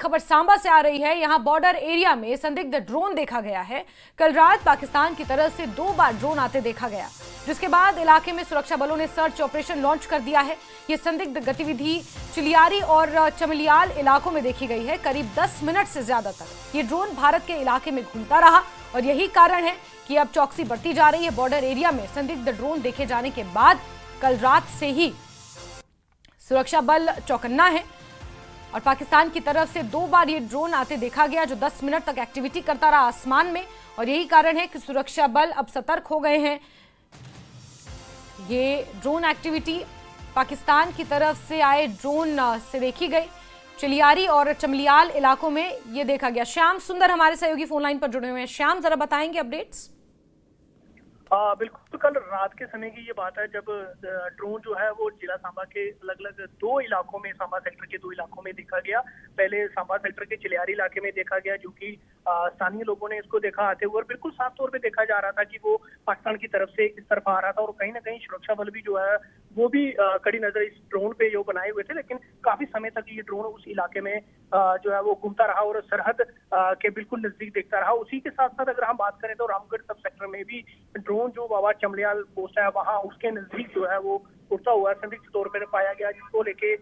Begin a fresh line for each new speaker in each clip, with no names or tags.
खबर सांबा से आ रही है। यहां बॉर्डर एरिया में संदिग्ध ड्रोन देखा गया है। कल रात पाकिस्तान की तरफ से 2 बार ड्रोन आते देखा गया, जिसके बाद इलाके में सुरक्षा बलों ने सर्च ऑपरेशन लॉन्च कर दिया है। ये संदिग्ध गतिविधि चिलियारी और चमलियाल इलाकों में देखी गई है। करीब 10 मिनट से ज्यादा तक ये ड्रोन भारत के इलाके में घूमता रहा और यही कारण है कि अब चौकसी बढ़ती जा रही है। बॉर्डर एरिया में संदिग्ध ड्रोन देखे जाने के बाद कल रात से ही सुरक्षा बल चौकन्ना है और पाकिस्तान की तरफ से 2 बार ये ड्रोन आते देखा गया, जो 10 मिनट तक एक्टिविटी करता रहा आसमान में। और यही कारण है कि सुरक्षा बल अब सतर्क हो गए हैं। ये ड्रोन एक्टिविटी पाकिस्तान की तरफ से आए ड्रोन से देखी गई। चिलियारी और चमलियाल इलाकों में ये देखा गया। श्याम सुंदर हमारे सहयोगी फोनलाइन पर जुड़े हुए हैं। श्याम, जरा बताएंगे अपडेट्स।
बिल्कुल, तो कल रात के समय की ये बात है जब ड्रोन जो है वो जिला सांबा के अलग अलग 2 इलाकों में, सांबा सेक्टर के 2 इलाकों में देखा गया। पहले सांबा सेक्टर के चिलियारी इलाके में देखा गया, जो कि स्थानीय लोगों ने इसको देखा आते हुए, और बिल्कुल साफ तौर पे देखा जा रहा था कि वो पाकिस्तान की तरफ से इस तरफ आ रहा था। और कहीं ना कहीं सुरक्षा बल भी जो है वो भी कड़ी नजर इस ड्रोन पे जो बनाए हुए थे, लेकिन काफी समय तक ये ड्रोन उस इलाके में जो है वो घूमता रहा और सरहद के बिल्कुल नजदीक देखता रहा। उसी के साथ साथ अगर हम बात करें तो रामगढ़ सब सेक्टर में भी ड्रोन जो बाबा चमलियाल पोस्ट है वहां उसके नजदीक जो है वो उड़ता हुआ संदिग्ध तौर पर पाया गया, जिसको लेके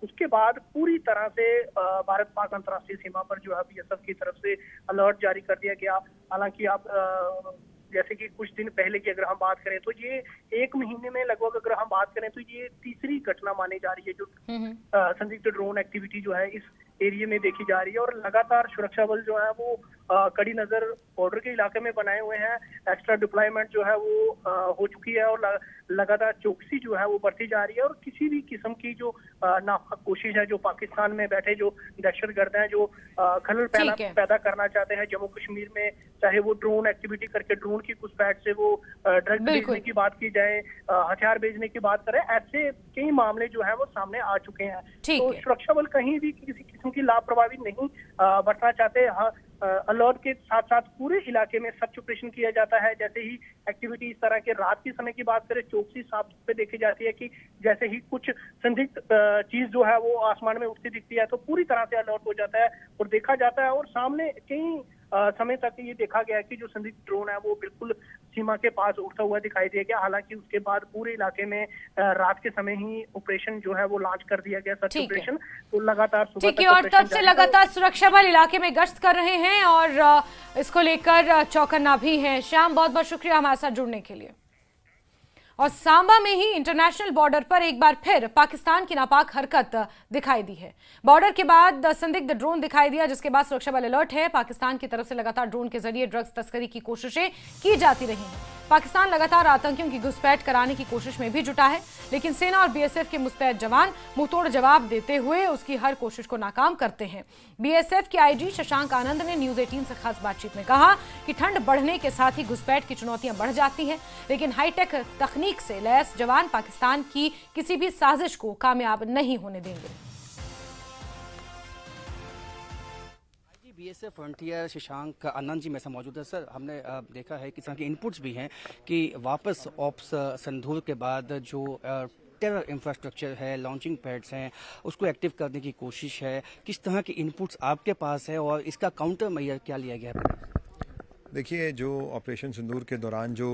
उसके बाद पूरी तरह से भारत पाक अंतर्राष्ट्रीय सीमा पर जो है बीएसएफ की तरफ से अलर्ट जारी कर दिया गया। हालांकि आप जैसे कि कुछ दिन पहले की अगर हम बात करें तो ये 1 महीने में लगभग अगर हम बात करें तो ये तीसरी घटना मानी जा रही है जो संदिग्ध ड्रोन एक्टिविटी जो है इस एरिया में देखी जा रही है। और लगातार सुरक्षा बल जो है वो कड़ी नजर बॉर्डर के इलाके में बनाए हुए हैं। एक्स्ट्रा डिप्लॉयमेंट जो है वो हो चुकी है और लगातार चौकसी जो है वो बढ़ती जा रही है। और किसी भी किस्म की जो नापाक कोशिश है, जो पाकिस्तान में बैठे जो दहशतगर्द हैं, जो खलल पैदा करना चाहते हैं जम्मू कश्मीर में, चाहे वो ड्रोन एक्टिविटी करके ड्रोन की घुसपैठ से वो ड्रग भेजने की बात की जाए, हथियार भेजने की बात करें, ऐसे कई मामले जो है वो सामने आ चुके हैं। तो सुरक्षा बल कहीं भी किसी किस्म की लापरवाही नहीं बरतना चाहते। अलर्ट के साथ साथ पूरे इलाके में सर्च ऑपरेशन किया जाता है। जैसे ही एक्टिविटी इस तरह के रात के समय की बात करें, चौकसी साफ पे देखी जाती है कि जैसे ही कुछ संदिग्ध चीज जो है वो आसमान में उठती दिखती है तो पूरी तरह से अलर्ट हो जाता है और देखा जाता है। और सामने कई समय तक ये देखा गया कि जो संदिग्ध ड्रोन है वो बिल्कुल सीमा के पास उड़ता हुआ दिखाई दिया गया। हालांकि उसके बाद पूरे इलाके में रात के समय ही ऑपरेशन जो है वो लॉन्च कर दिया गया, सर्च ऑपरेशन। तो लगातार सुबह तक
और तब से लगातार सुरक्षा बल इलाके में गश्त कर रहे हैं और इसको लेकर चौकन्ना भी है। श्याम, बहुत बहुत शुक्रिया हमारे साथ जुड़ने के लिए। और सांबा में ही इंटरनेशनल बॉर्डर पर एक बार फिर पाकिस्तान की नापाक हरकत दिखाई दी है। बॉर्डर के बाद संदिग्ध ड्रोन दिखाई दिया, जिसके बाद सुरक्षा बल अलर्ट है। पाकिस्तान की तरफ से लगातार ड्रोन के जरिए ड्रग्स तस्करी की कोशिशें की जाती रही हैं। पाकिस्तान लगातार आतंकियों की घुसपैठ कराने की कोशिश में भी जुटा है, लेकिन सेना और बीएसएफ के मुस्तैद जवान मुंहतोड़ जवाब देते हुए उसकी हर कोशिश को नाकाम करते हैं। बीएसएफ के आईजी शशांक आनंद ने न्यूज 18 से खास बातचीत में कहा कि ठंड बढ़ने के साथ ही घुसपैठ की चुनौतियां बढ़ जाती हैं, लेकिन हाईटेक तकनीक से लैस जवान पाकिस्तान की किसी भी साजिश को कामयाब नहीं होने देंगे।
बीएसएफ फ्रंटियर शशांक आनंद जी मेरे साथ मौजूद है। सर, हमने देखा है कि तरह के इनपुट्स भी हैं कि वापस ऑप्स संधूर के बाद जो टेरर इंफ्रास्ट्रक्चर है, लॉन्चिंग पैड्स हैं, उसको एक्टिव करने की कोशिश है। किस तरह के इनपुट्स आपके पास है और इसका काउंटर मेजर क्या लिया गया है?
देखिए, जो ऑपरेशन सिंदूर के दौरान जो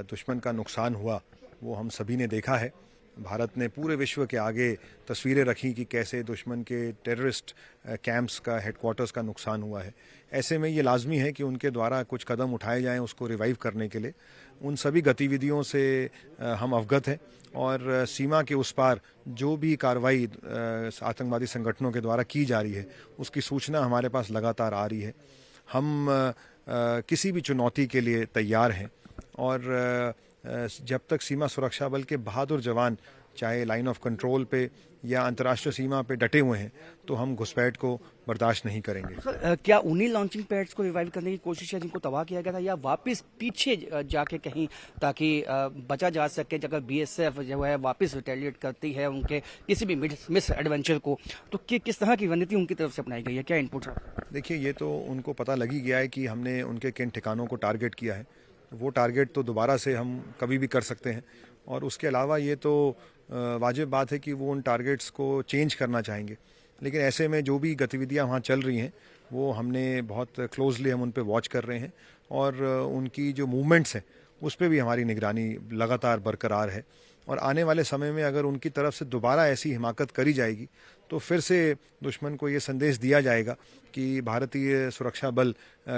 दुश्मन का नुकसान हुआ वो हम सभी ने देखा है। भारत ने पूरे विश्व के आगे तस्वीरें रखी कि कैसे दुश्मन के टेररिस्ट कैंप्स का, हेडक्वार्टर्स का नुकसान हुआ है। ऐसे में ये लाजमी है कि उनके द्वारा कुछ कदम उठाए जाएं उसको रिवाइव करने के लिए। उन सभी गतिविधियों से हम अवगत हैं और सीमा के उस पार जो भी कार्रवाई आतंकवादी संगठनों के द्वारा की जा रही है उसकी सूचना हमारे पास लगातार आ रही है। हम किसी भी चुनौती के लिए तैयार हैं और जब तक सीमा सुरक्षा बल के बहादुर जवान चाहे लाइन ऑफ कंट्रोल पे या अंतर्राष्ट्रीय सीमा पे डटे हुए हैं तो हम घुसपैठ को बर्दाश्त नहीं करेंगे।
सर, क्या उन्हीं लॉन्चिंग पैड्स को रिवाइव करने की कोशिश है जिनको तबाह किया गया था, या वापस पीछे जाके कहीं ताकि बचा जा सके? अगर बीएसएफ जो है वापस रिटेलिएट करती है उनके किसी भी मिस एडवेंचर को, तो किस तरह की रणनीति उनकी तरफ से अपनाई गई है? क्या इनपुट है?
देखिए, ये तो उनको पता लगी गया है कि हमने उनके किन ठिकानों को टारगेट किया है। वो टारगेट तो दोबारा से हम कभी भी कर सकते हैं और उसके अलावा ये तो वाजिब बात है कि वो उन टारगेट्स को चेंज करना चाहेंगे। लेकिन ऐसे में जो भी गतिविधियां वहाँ चल रही हैं वो हमने बहुत क्लोजली हम उन पे वॉच कर रहे हैं और उनकी जो मूवमेंट्स हैं उस पर भी हमारी निगरानी लगातार बरकरार है। और आने वाले समय में अगर उनकी तरफ से दोबारा ऐसी हिमाकत करी जाएगी तो फिर से दुश्मन को ये संदेश दिया जाएगा कि भारतीय सुरक्षा बल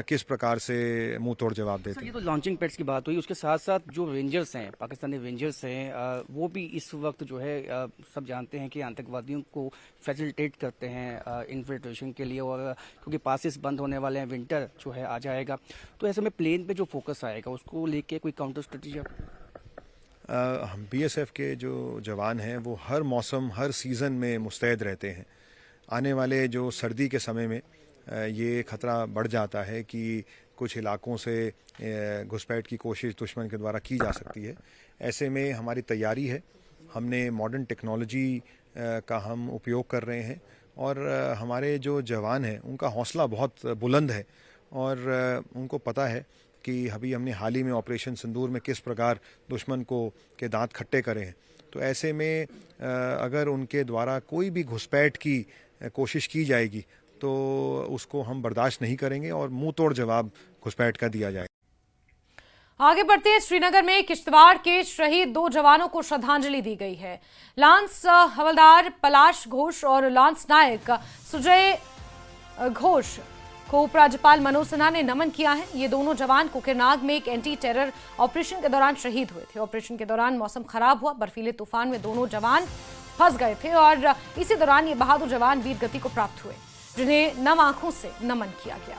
किस प्रकार से मुंह तोड़ जवाब देते हैं।
ये तो लॉन्चिंग पैड्स की बात हुई, उसके साथ साथ जो रेंजर्स हैं, पाकिस्तानी रेंजर्स हैं, वो भी इस वक्त जो है सब जानते हैं कि आतंकवादियों को फैसिलिटेट करते हैं इन्फिल्ट्रेशन के लिए, और क्योंकि पासिस बंद होने वाले हैं, विंटर जो है आ जाएगा, तो ऐसे में प्लेन पे जो फोकस आएगा उसको लेके कोई काउंटर स्ट्रेटेजी?
बीएसएफ के जो जवान हैं वो हर मौसम हर सीज़न में मुस्तैद रहते हैं। आने वाले जो सर्दी के समय में ये खतरा बढ़ जाता है कि कुछ इलाकों से घुसपैठ की कोशिश दुश्मन के द्वारा की जा सकती है। ऐसे में हमारी तैयारी है, हमने मॉडर्न टेक्नोलॉजी का हम उपयोग कर रहे हैं और हमारे जो जवान हैं उनका हौसला बहुत बुलंद है और उनको पता है कि अभी हमने हाल ही में ऑपरेशन सिंदूर में किस प्रकार दुश्मन को के दांत खट्टे करे हैं। तो ऐसे में अगर उनके द्वारा कोई भी घुसपैठ की कोशिश की जाएगी तो उसको हम बर्दाश्त नहीं करेंगे और मुंह तोड़ जवाब घुसपैठ का दिया जाएगा।
आगे बढ़ते हैं। श्रीनगर में किश्तवाड़ के शहीद 2 जवानों को श्रद्धांजलि दी गई है। लांस हवलदार पलाश घोष और लांस नायक सुजय घोष को उपराज्यपाल मनोज सिन्हा ने नमन किया है। ये दोनों जवान कोकरनाग में एक एंटी टेरर ऑपरेशन के दौरान शहीद हुए थे। ऑपरेशन के दौरान मौसम खराब हुआ, बर्फीले तूफान में दोनों जवान फंस गए थे और इसी दौरान ये बहादुर जवान वीर गति को प्राप्त हुए, जिन्हें नम आंखों से नमन किया गया।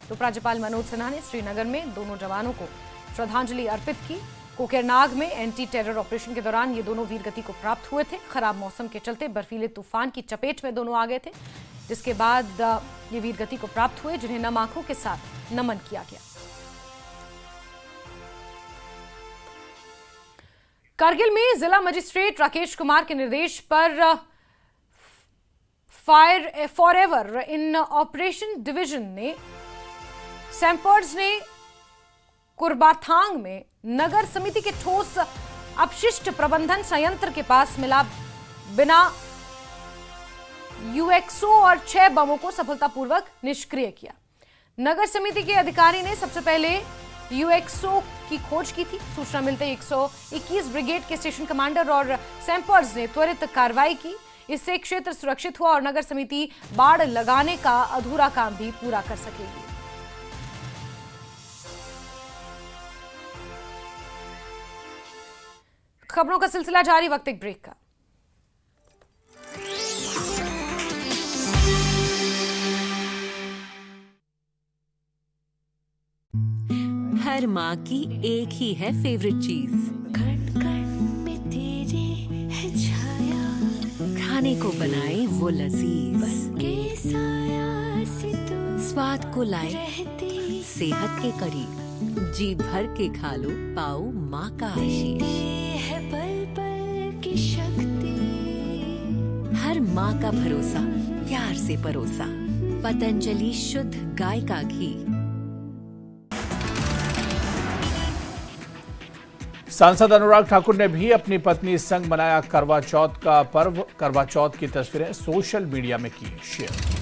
तो उपराज्यपाल मनोज सिन्हा ने श्रीनगर में दोनों जवानों को श्रद्धांजलि अर्पित की। कोकरनाग में एंटी टेरर ऑपरेशन के दौरान ये दोनों वीर गति को प्राप्त हुए थे। खराब मौसम के चलते बर्फीले तूफान की चपेट में दोनों आ गए थे, जिसके बाद ये वीर गति को प्राप्त हुए, जिन्हें नम आंखों के साथ नमन किया गया। कारगिल में जिला मजिस्ट्रेट राकेश कुमार के निर्देश पर फायर फॉरएवर इन ऑपरेशन डिवीजन ने सैंपर्स ने कुर्बाथांग में नगर समिति के ठोस अपशिष्ट प्रबंधन संयंत्र के पास मिला बिना यूएक्सओ और 6 बमों को सफलतापूर्वक निष्क्रिय किया। नगर समिति के अधिकारी ने सबसे पहले यूएक्सओ की खोज की थी। सूचना मिलते 121 ब्रिगेड के स्टेशन कमांडर और सैंपर्स ने त्वरित कार्रवाई की। इससे क्षेत्र सुरक्षित हुआ और नगर समिति बाड़ लगाने का अधूरा काम भी पूरा कर सकेगी। खबरों का सिलसिला जारी, वक्त एक ब्रेक का।
हर माँ की एक ही है फेवरेट चीज, में तेरे है छाया, खाने को बनाए वो लजीज, स्वाद को लाए सेहत के करीब, जी भर के खा लो पाओ माँ का आशीष। पल पल की शक्ति, हर माँ का भरोसा प्यार से परोसा, पतंजलि शुद्ध गाय का घी।
सांसद अनुराग ठाकुर ने भी अपनी पत्नी संग मनाया करवा चौथ का पर्व। करवा चौथ की तस्वीरें सोशल मीडिया में की शेयर।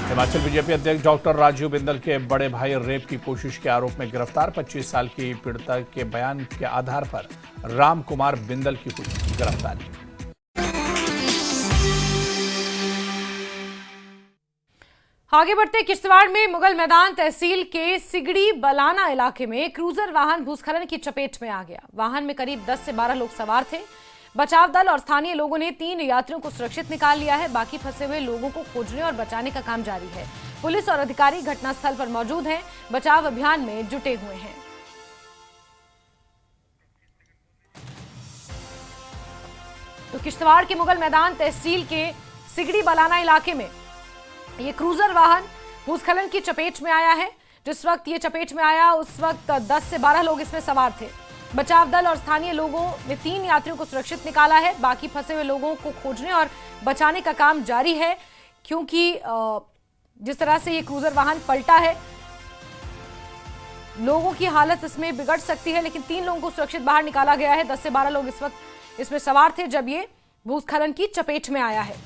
हिमाचल बीजेपी अध्यक्ष डॉक्टर राजीव बिंदल के बड़े भाई रेप की कोशिश के आरोप में गिरफ्तार। 25 साल की पीड़िता के बयान के आधार पर राम कुमार बिंदल की हुई गिरफ्तारी।
आगे बढ़ते किश्तवाड़ में मुगल मैदान तहसील के सिगड़ी बलाना इलाके में क्रूजर वाहन भूस्खलन की चपेट में आ गया। वाहन में करीब 10 से 12 लोग सवार थे। बचाव दल और स्थानीय लोगों ने 3 यात्रियों को सुरक्षित निकाल लिया है। बाकी फंसे हुए लोगों को खोजने और बचाने का काम जारी है। पुलिस और अधिकारी घटनास्थल पर मौजूद हैं, बचाव अभियान में जुटे हुए हैं। तो किश्तवाड़ के मुगल मैदान तहसील के सिगड़ी बलाना इलाके में ये क्रूजर वाहन भूस्खलन की चपेट में आया है। जिस वक्त ये चपेट में आया उस वक्त 10 से 12 लोग इसमें सवार थे। बचाव दल और स्थानीय लोगों ने 3 यात्रियों को सुरक्षित निकाला है। बाकी फंसे हुए लोगों को खोजने और बचाने का काम जारी है, क्योंकि जिस तरह से ये क्रूजर वाहन पलटा है लोगों की हालत इसमें बिगड़ सकती है, लेकिन 3 लोगों को सुरक्षित बाहर निकाला गया है। 10 से 12 लोग इस वक्त इसमें सवार थे जब ये भूस्खलन की चपेट में आया है।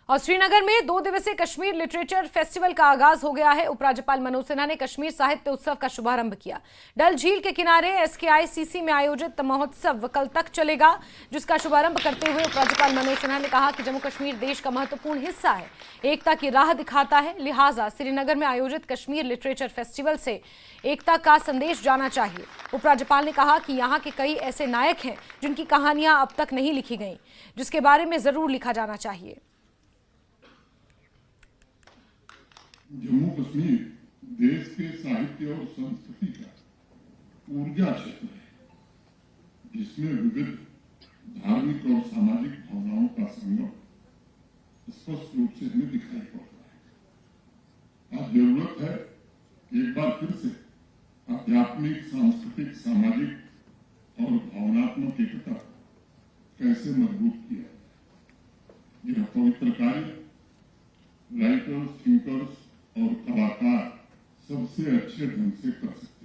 और श्रीनगर में 2 दिवसीय कश्मीर लिटरेचर फेस्टिवल का आगाज हो गया है। उपराज्यपाल मनोज सिन्हा ने कश्मीर साहित्य उत्सव का शुभारंभ किया। डल झील के किनारे SKICC में आयोजित महोत्सव कल तक चलेगा, जिसका शुभारंभ करते हुए उपराज्यपाल मनोज सिन्हा ने कहा कि जम्मू कश्मीर देश का महत्वपूर्ण हिस्सा है, एकता की राह दिखाता है, लिहाजा श्रीनगर में आयोजित कश्मीर लिटरेचर फेस्टिवल से एकता का संदेश जाना चाहिए। उपराज्यपाल ने कहा कि यहाँ के कई ऐसे नायक हैं जिनकी कहानियां अब तक नहीं लिखी गई, जिसके बारे में जरूर लिखा जाना चाहिए।
जम्मू कश्मीर देश के साहित्य और संस्कृति का ऊर्जा क्षेत्र है, जिसमें विविध धार्मिक और सामाजिक भावनाओं का संगम स्पष्ट रूप से हमें दिखाई पड़ता है। अब जरूरत है एक बार फिर से आध्यात्मिक, सांस्कृतिक, सामाजिक और भावनात्मक एकता कैसे मजबूत किया जाए। यह पवित्र कार्य राइटर्स, थिंकर्स और कलाकार सबसे अच्छे ढंग से कर सकते हैं।